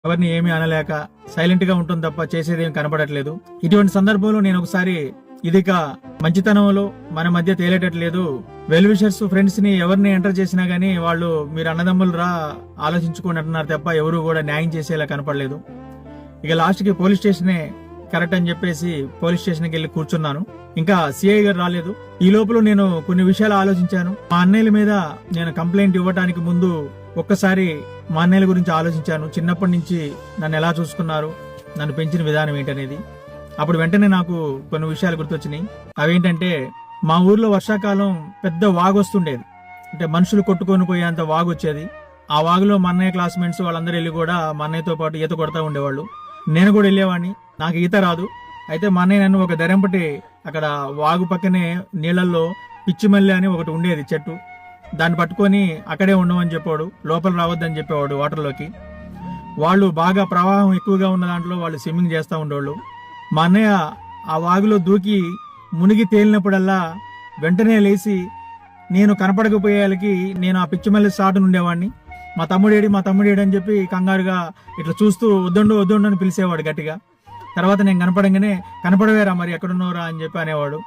ఎవరిని ఏమీ అనలేక సైలెంట్ గా ఉంటుంది తప్ప చేసేదేం కనపడట్లేదు. ఇటువంటి సందర్భంలో నేను ఒకసారి ఇదిక మంచితనంలో మన మధ్య తేలేటట్లేదు, వెల్ విషర్స్ ఫ్రెండ్స్ ని ఎవరిని ఎంటర్ చేసినా గానీ వాళ్ళు మీరు అన్నదమ్ములు రా ఆలోచించుకోండి అంటున్నారు తప్ప ఎవరు కూడా న్యాయం చేసేలా కనపడలేదు. ఇక లాస్ట్ కి పోలీస్ స్టేషనే కరెక్ట్ అని చెప్పేసి పోలీస్ స్టేషన్కి వెళ్ళి కూర్చున్నాను. ఇంకా సిఐ గారు రాలేదు. ఈ లోపల నేను కొన్ని విషయాలు ఆలోచించాను. మా అన్నయ్యల మీద నేను కంప్లైంట్ ఇవ్వడానికి ముందు ఒక్కసారి మా అన్నయ్యల గురించి ఆలోచించాను. చిన్నప్పటి నుంచి నన్ను ఎలా చూసుకున్నారు, నన్ను పెంచిన విధానం ఏంటనేది. అప్పుడు వెంటనే నాకు కొన్ని విషయాలు గుర్తొచ్చినాయి. అవేంటంటే, మా ఊర్లో వర్షాకాలం పెద్ద వాగు వస్తుండేది. అంటే మనుషులు కొట్టుకొని పోయేంత వాగు వచ్చేది. ఆ వాగులో మా అన్నయ్య క్లాస్మేట్స్ వాళ్ళందరూ వెళ్ళి కూడా మా అన్నయ్యతో పాటు ఈత కొడతా ఉండేవాళ్ళు. నేను కూడా వెళ్ళేవాడిని. నాకు ఈత రాదు. అయితే మా అన్నయ్య నన్ను ఒక దెరంపటి అక్కడ వాగు పక్కనే నీళ్లలో పిచ్చిమల్లి అని ఒకటి ఉండేది చెట్టు, దాన్ని పట్టుకొని అక్కడే ఉండమని చెప్పాడు, లోపల రావద్దని చెప్పేవాడు వాటర్లోకి. వాళ్ళు బాగా ప్రవాహం ఎక్కువగా ఉన్న దాంట్లో వాళ్ళు స్విమ్మింగ్ చేస్తూ ఉండేవాళ్ళు. మా అన్నయ్య ఆ వాగులో దూకి మునిగి తేలినప్పుడల్లా వెంటనే లేచి నేను కనపడకపోయేళ్ళకి నేను ఆ పిచ్చిమల్లి సాటును ఉండేవాడిని. మా తమ్ముడేడి అని చెప్పి కంగారుగా ఇట్లా చూస్తూ వద్దండు అని పిలిచేవాడు గట్టిగా. తర్వాత నేను కనపడంగానే కనపడవేరా మరి ఎక్కడున్నావురా అని చెప్పి అనేవాడు.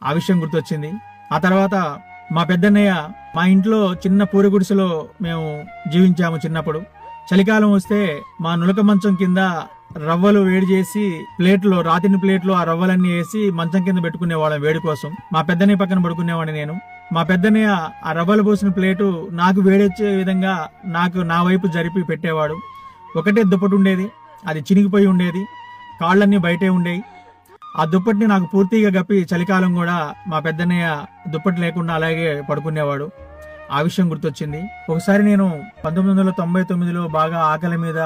ఆ విషయం గుర్తొచ్చింది. ఆ తర్వాత మా పెద్దన్నయ్య, మా ఇంట్లో చిన్న పూరి గుడిసెలో మేము జీవించాము చిన్నప్పుడు. చలికాలం వస్తే మా నులక మంచం కింద రవ్వలు వేడి చేసి రాతిని ప్లేట్లో ఆ రవ్వలన్నీ వేసి మంచం కింద పెట్టుకునేవాళ్ళం వేడి కోసం. మా పెద్దన్నయ్య పక్కన పడుకునేవాడిని నేను. మా పెద్దన్నయ్య ఆ రవ్వలు పోసిన ప్లేటు నాకు వేడొచ్చే విధంగా నా వైపు జరిపి పెట్టేవాడు. ఒకటే దుప్పటి ఉండేది, అది చినిగిపోయి ఉండేది, కాళ్ళన్నీ బయటే ఉండేవి. ఆ దుప్పటిని నాకు పూర్తిగా గప్పి చలికాలం కూడా మా పెద్దన్నయ్య దుప్పటి లేకుండా అలాగే పడుకునేవాడు. ఆ విషయం గుర్తొచ్చింది. ఒకసారి నేను 1999లో బాగా ఆకలి మీద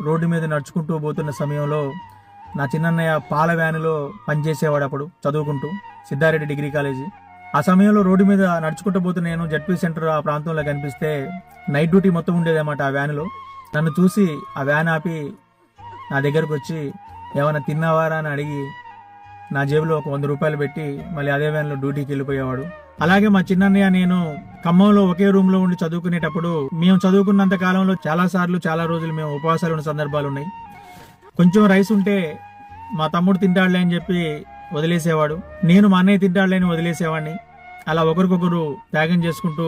రోడ్డు మీద నడుచుకుంటూ పోతున్న సమయంలో నా చిన్నన్నయ్య పాల వ్యానులో పనిచేసేవాడు. అప్పుడు చదువుకుంటూ సిద్ధారెడ్డి డిగ్రీ కాలేజీ. ఆ సమయంలో రోడ్డు మీద నడుచుకుంటూ పోతున్న నేను జడ్పీ సెంటర్ ఆ ప్రాంతంలో కనిపిస్తే నైట్ డ్యూటీ మొత్తం ఉండేదన్నమాట ఆ వ్యానులో. నన్ను చూసి ఆ వ్యాన్ ఆపి నా దగ్గరకు వచ్చి ఏమైనా తిన్నావారా అని అడిగి నా జేబులో ఒక 100 రూపాయలు పెట్టి మళ్ళీ అదే వ్యాన్లో డ్యూటీకి వెళ్ళిపోయేవాడు. అలాగే మా చిన్నన్నయ్య నేను ఖమ్మంలో ఒకే రూమ్ లో ఉండి చదువుకునేటప్పుడు మేము చదువుకున్నంత కాలంలో చాలా రోజులు మేము ఉపవాసాలు ఉన్న సందర్భాలు ఉన్నాయి. కొంచెం రైస్ ఉంటే మా తమ్ముడు తింటాడులే అని చెప్పి వదిలేసేవాడు, నేను మా అన్నయ్య తింటాడులే అని వదిలేసేవాడిని. అలా ఒకరికొకరు త్యాగం చేసుకుంటూ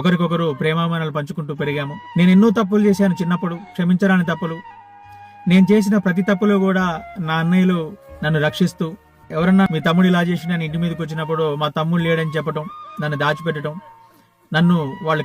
ఒకరికొకరు ప్రేమాభిమానాలు పంచుకుంటూ పెరిగాము. నేను ఎన్నో తప్పులు చేశాను చిన్నప్పుడు, క్షమించరాని తప్పులు. నేను చేసిన ప్రతి తప్పులో కూడా నా అన్నయ్యలు నన్ను రక్షిస్తూ, ఎవరన్నా మీ తమ్ముడు ఇలా చేసి నేను ఇంటి మీదకి వచ్చినప్పుడు మా తమ్ముడు లేడని చెప్పటం, నన్ను దాచిపెట్టడం, నన్ను వాళ్ళు